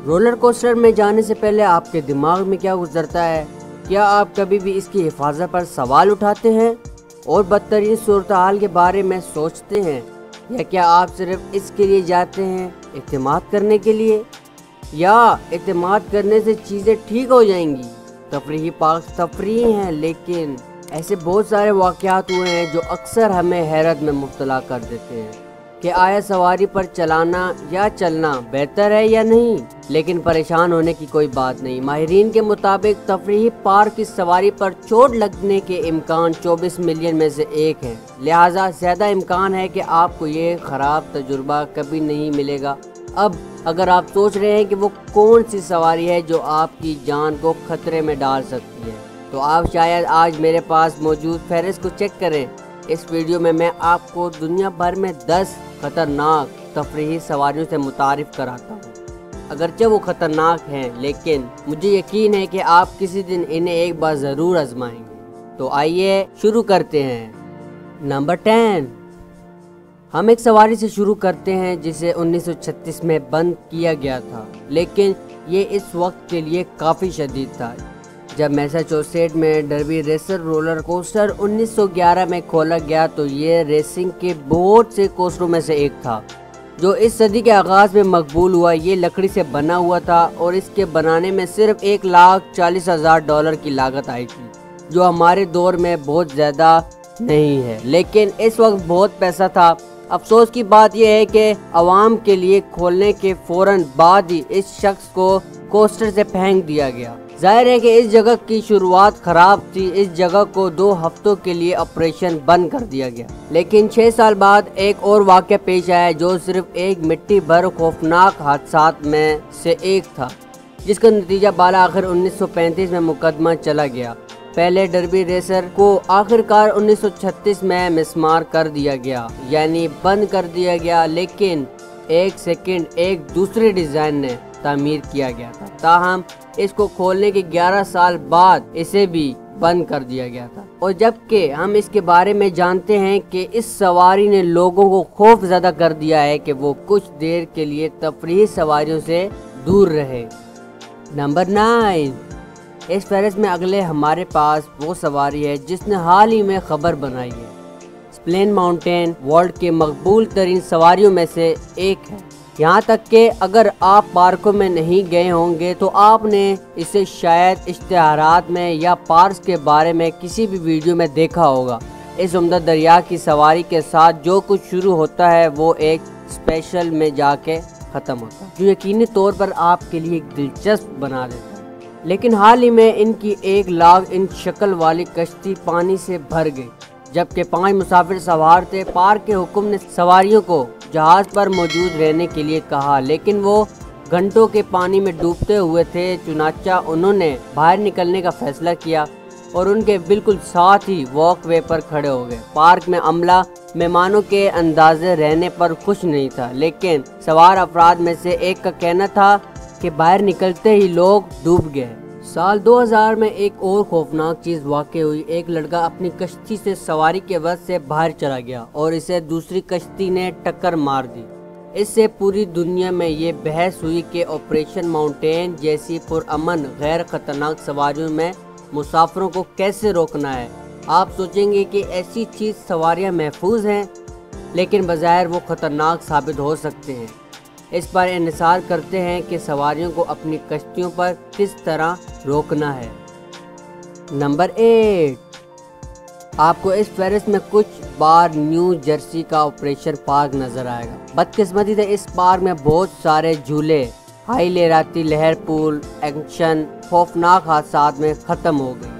Roller coaster میں جانے سے پہلے آپ کے دماغ میں کیا گزرتا ہے؟ کیا آپ کبھی بھی اس کی حفاظت پر سوال اٹھاتے ہیں اور بدترین صورتحال کے بارے میں سوچتے ہیں، یا کیا آپ صرف اس کے لیے جاتے ہیں اعتماد کرنے کے لیے، یا اعتماد کرنے سے چیزیں ٹھیک ہو جائیں گی؟ تفریحی پارک تفریح ہیں، لیکن ایسے بہت سارے واقعات ہوئے ہیں جو اکثر ہمیں حیرت میں مبتلا کر دیتے ہیں کہ آیا سواری پر چلانا یا چلنا بہتر ہے یا نہیں۔ لیکن پریشان ہونے کی کوئی بات نہیں۔ ماہرین کے مطابق تفریحی پارک کی سواری پر چوٹ لگنے کے امکان 24 ملین میں سے ایک ہیں، لہٰذا زیادہ امکان ہے کہ آپ کو یہ خراب تجربہ کبھی نہیں ملے گا۔ اب اگر آپ سوچ رہے ہیں کہ وہ کون سی سواری ہے جو آپ کی جان کو خطرے میں ڈال سکتی ہے، تو آپ شاید آج میرے پاس موجود فہرست کو چیک کریں۔ اس ویڈیو میں آپ کو دنیا بھر میں 10 خطرناک تفریحی سواریوں سے متعارف کراتا ہوں۔ اگرچہ وہ خطرناک ہیں، لیکن مجھے یقین ہے کہ آپ کسی دن انہیں ایک بار ضرور آزمائیں گے۔ تو آئیے شروع کرتے ہیں۔ نمبر 10، ہم ایک سواری سے شروع کرتے ہیں جسے 1936 میں بند کیا گیا تھا، لیکن یہ اس وقت کے لیے کافی شدید تھا جب میساچوسیٹ میں ڈربی ریسر رولر کوسٹر 1911 میں کھولا گیا تو یہ ریسنگ کے بہت سے کوسٹروں میں سے ایک تھا جو اس صدی کے آغاز میں مقبول ہوا۔ یہ لکڑی سے بنا ہوا تھا اور اس کے بنانے میں صرف $1,40,000 کی لاگت آئی تھی، جو ہمارے دور میں بہت زیادہ نہیں ہے، لیکن اس وقت بہت پیسہ تھا۔ افسوس کی بات یہ ہے کہ عوام کے لیے کھولنے کے فوراً بعد ہی اس شخص کو کوسٹر سے پھینک دیا گیا۔ ظاہر ہے کہ اس جگہ کی شروعات خراب تھی۔ اس جگہ کو 2 ہفتوں کے لیے آپریشن بند کر دیا گیا، لیکن 6 سال بعد ایک اور واقعہ پیش آیا جو صرف ایک مٹی بھر خوفناک حادثات میں سے ایک تھا، جس کا نتیجہ بالآخر 1935 میں مقدمہ چلا گیا۔ پہلے ڈربی ریسر کو آخرکار 1936 میں مسمار کر دیا گیا، یعنی بند کر دیا گیا، لیکن ایک دوسرے ڈیزائن نے تعمیر کیا گیا تھا۔ تاہم اس کو کھولنے کے 11 سال بعد اسے بھی بند کر دیا گیا تھا، اور جبکہ ہم اس کے بارے میں جانتے ہیں کہ اس سواری نے لوگوں کو خوف زدہ کر دیا ہے کہ وہ کچھ دیر کے لیے تفریحی سواریوں سے دور رہے۔ نمبر 9، اس فہرست میں اگلے ہمارے پاس وہ سواری ہے جس نے حال ہی میں خبر بنائی ہے۔ سپلین ماؤنٹین ورلڈ کے مقبول ترین سواریوں میں سے ایک ہے، یہاں تک کہ اگر آپ پارکوں میں نہیں گئے ہوں گے تو آپ نے اسے شاید اشتہارات میں یا پارکس کے بارے میں کسی بھی ویڈیو میں دیکھا ہوگا۔ اس عمدہ دریا کی سواری کے ساتھ جو کچھ شروع ہوتا ہے وہ ایک اسپیشل میں جا کے ختم ہوتا ہے، جو یقینی طور پر آپ کے لیے ایک دلچسپ بنا دیتا ہے۔ لیکن حال ہی میں ان کی ایک لاغ ان شکل والی کشتی پانی سے بھر گئی، جبکہ 5 مسافر سوار تھے۔ پارک کے حکم نے سواریوں کو جہاز پر موجود رہنے کے لیے کہا، لیکن وہ گھنٹوں کے پانی میں ڈوبتے ہوئے تھے، چنانچہ انہوں نے باہر نکلنے کا فیصلہ کیا اور ان کے بالکل ساتھ ہی واک وے پر کھڑے ہو گئے۔ پارک میں عملہ مہمانوں کے اندازے رہنے پر خوش نہیں تھا، لیکن سوار افراد میں سے ایک کا کہنا تھا کہ باہر نکلتے ہی لوگ ڈوب گئے۔ سال 2000 میں ایک اور خوفناک چیز واقع ہوئی۔ ایک لڑکا اپنی کشتی سے سواری کے وقت سے باہر چلا گیا اور اسے دوسری کشتی نے ٹکر مار دی۔ اس سے پوری دنیا میں یہ بحث ہوئی کہ آپریشن ماؤنٹین جیسی پرامن غیر خطرناک سواریوں میں مسافروں کو کیسے روکنا ہے۔ آپ سوچیں گے کہ ایسی چیز سواریاں محفوظ ہیں، لیکن بظاہر وہ خطرناک ثابت ہو سکتے ہیں۔ اس پر انحصار کرتے ہیں کہ سواریوں کو اپنی کشتیوں پر کس طرح روکنا ہے۔ نمبر 8، آپ کو اس فہرست میں کچھ بار نیو جرسی کا آپریشن پارک نظر آئے گا۔ بدقسمتی سے اس پارک میں بہت سارے جھولے، ہائی لہراتی لہر پول ایکشن خوفناک حادثات میں ختم ہو گئی۔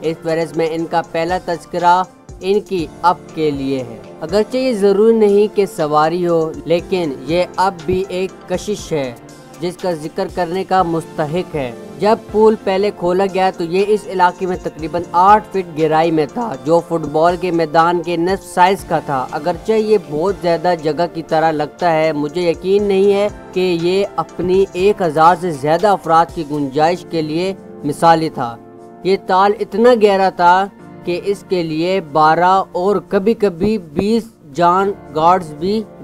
اس فہرست میں ان کا پہلا تذکرہ ان کی اپ کے لیے ہے۔ اگرچہ یہ ضروری نہیں کہ سواری ہو، لیکن یہ اب بھی ایک کشش ہے جس کا ذکر کرنے کا مستحق ہے۔ جب پول پہلے کھولا گیا تو یہ اس علاقے میں تقریباً 8 فٹ گہرائی میں تھا، جو فٹ بال کے میدان کے نصف سائز کا تھا۔ اگرچہ یہ بہت زیادہ جگہ کی طرح لگتا ہے، مجھے یقین نہیں ہے کہ یہ اپنی 1000 سے زیادہ افراد کی گنجائش کے لیے مثالی تھا۔ یہ تال اتنا گہرا تھا کہ اس کے لیے 12 اور کبھی کبھی 20 جان گارڈز بھی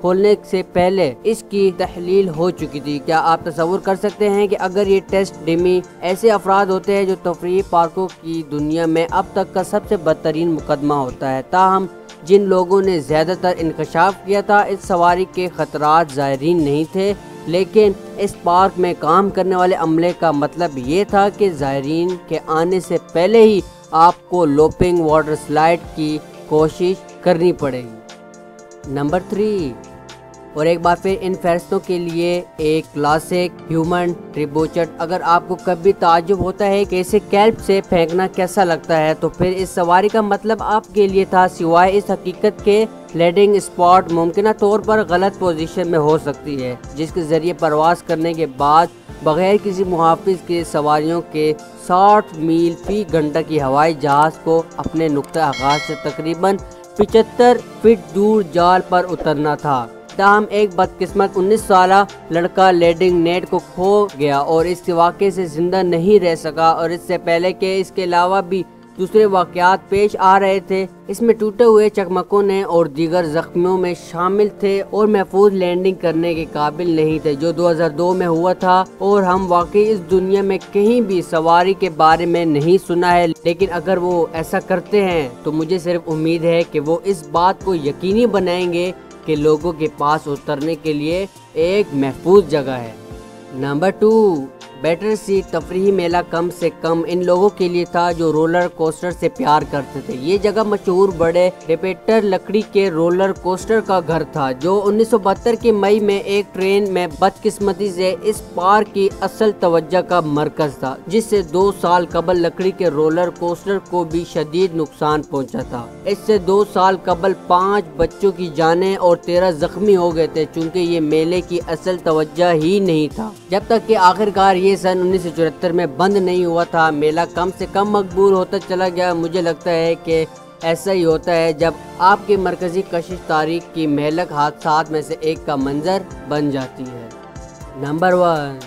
کھولنے سے پہلے اس کی تحلیل ہو چکی تھی۔ کیا آپ تصور کر سکتے ہیں کہ اگر یہ ٹیسٹ ڈمی ایسے افراد ہوتے ہیں جو تفریحی پارکوں کی دنیا میں اب تک کا سب سے بدترین مقدمہ ہوتا ہے، تاہم جن لوگوں نے زیادہ تر انکشاف کیا تھا اس سواری کے خطرات زائرین نہیں تھے، لیکن اس پارک میں کام کرنے والے عملے کا مطلب یہ تھا کہ زائرین کے آنے سے پہلے ہی آپ کو لوپنگ واٹر سلائیڈ کی کوشش کرنی پڑے گی۔ نمبر 3، اور ایک بار پھر ان فیصلوں کے لیے ایک کلاسک ہیومن ٹریبوچٹ۔ اگر آپ کو کبھی تعجب ہوتا ہے کہ اسے کیلپ سے پھینکنا کیسا لگتا ہے، تو پھر اس سواری کا مطلب آپ کے لیے تھا، سوائے اس حقیقت کے لیڈنگ اسپاٹ ممکنہ طور پر غلط پوزیشن میں ہو سکتی ہے، جس کے ذریعے پرواز کرنے کے بعد بغیر کسی محافظ کے سواریوں کے 60 میل فی گھنٹہ کی ہوائی جہاز کو اپنے نقطہ آغاز سے تقریباً 75 فٹ دور جال پر اترنا تھا۔ تاہم ایک بدقسمت 19 سالہ لڑکا لیڈنگ نیٹ کو کھو گیا اور اس کے واقعے سے زندہ نہیں رہ سکا، اور اس سے پہلے کہ اس کے علاوہ بھی دوسرے واقعات پیش آ رہے تھے، اس میں ٹوٹے ہوئے چکمکوں نے اور دیگر زخمیوں میں شامل تھے اور محفوظ لینڈنگ کرنے کے قابل نہیں تھے، جو 2002 میں ہوا تھا، اور ہم واقعی اس دنیا میں کہیں بھی سواری کے بارے میں نہیں سنا ہے، لیکن اگر وہ ایسا کرتے ہیں تو مجھے صرف امید ہے کہ وہ اس بات کو یقینی بنائیں گے کہ لوگوں کے پاس اترنے کے لیے ایک محفوظ جگہ ہے۔ نمبر 2، بیٹر سیٹ تفریحی میلہ کم سے کم ان لوگوں کے لیے تھا جو رولر کوسٹر سے پیار کرتے تھے۔ یہ جگہ مشہور بڑے ریپیٹر لکڑی کے رولر کوسٹر کا گھر تھا، جو 1972 کے مئی میں ایک ٹرین میں بدقسمتی سے اس پارک کی اصل توجہ کا مرکز تھا، جس سے 2 سال قبل لکڑی کے رولر کوسٹر کو بھی شدید نقصان پہنچا تھا۔ اس سے 2 سال قبل 5 بچوں کی جانیں اور 13 زخمی ہو گئے تھے، چونکہ یہ میلے کی اصل توجہ ہی نہیں تھا، جب تک کہ آخرکار یہ سن 1974 میں بند نہیں ہوا تھا۔ میلہ کم سے کم مقبول ہوتا چلا گیا۔ مجھے لگتا ہے کہ ایسا ہی ہوتا ہے جب آپ کی مرکزی کشش تاریخ کی مہلک حادثات میں سے ایک کا منظر بن جاتی ہے۔ نمبر 1،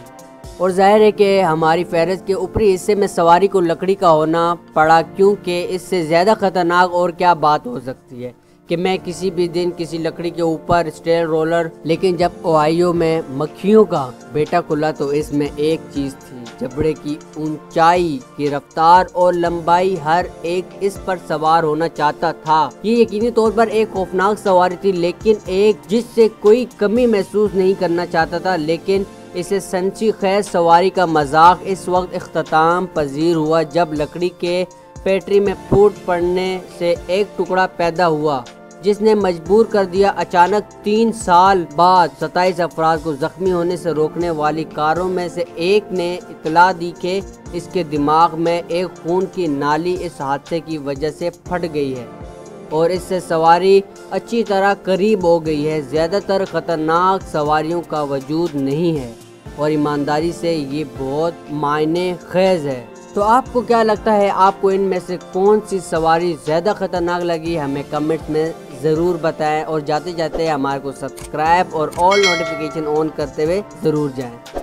اور ظاہر ہے کہ ہماری فہرست کے اوپری حصے میں سواری کو لکڑی کا ہونا پڑا، کیونکہ اس سے زیادہ خطرناک اور کیا بات ہو سکتی ہے کہ میں کسی بھی دن کسی لکڑی کے اوپر اسٹیل رولر، لیکن جب اوہایو میں مکھیوں کا بیٹا کھلا تو اس میں ایک چیز تھی، جبڑے کی اونچائی کی رفتار اور لمبائی، ہر ایک اس پر سوار ہونا چاہتا تھا۔ یہ یقینی طور پر ایک خوفناک سواری تھی، لیکن ایک جس سے کوئی کمی محسوس نہیں کرنا چاہتا تھا، لیکن اسے سنچی خیز سواری کا مذاق اس وقت اختتام پذیر ہوا جب لکڑی کے پیٹری میں پھوٹ پڑنے سے ایک ٹکڑا پیدا ہوا، جس نے مجبور کر دیا۔ اچانک 3 سال بعد 27 افراد کو زخمی ہونے سے روکنے والی کاروں میں سے ایک نے اطلاع دی کہ اس کے دماغ میں ایک خون کی نالی اس حادثے کی وجہ سے پھٹ گئی ہے اور اس سے سواری اچھی طرح قریب ہو گئی ہے۔ زیادہ تر خطرناک سواریوں کا وجود نہیں ہے، اور ایمانداری سے یہ بہت معنی خیز ہے۔ تو آپ کو کیا لگتا ہے، آپ کو ان میں سے کون سی سواری زیادہ خطرناک لگی؟ ہمیں کمنٹ میں ضرور بتائیں، اور جاتے جاتے ہمارے کو سبسکرائب اور آل نوٹیفیکیشن آن کرتے ہوئے ضرور جائیں۔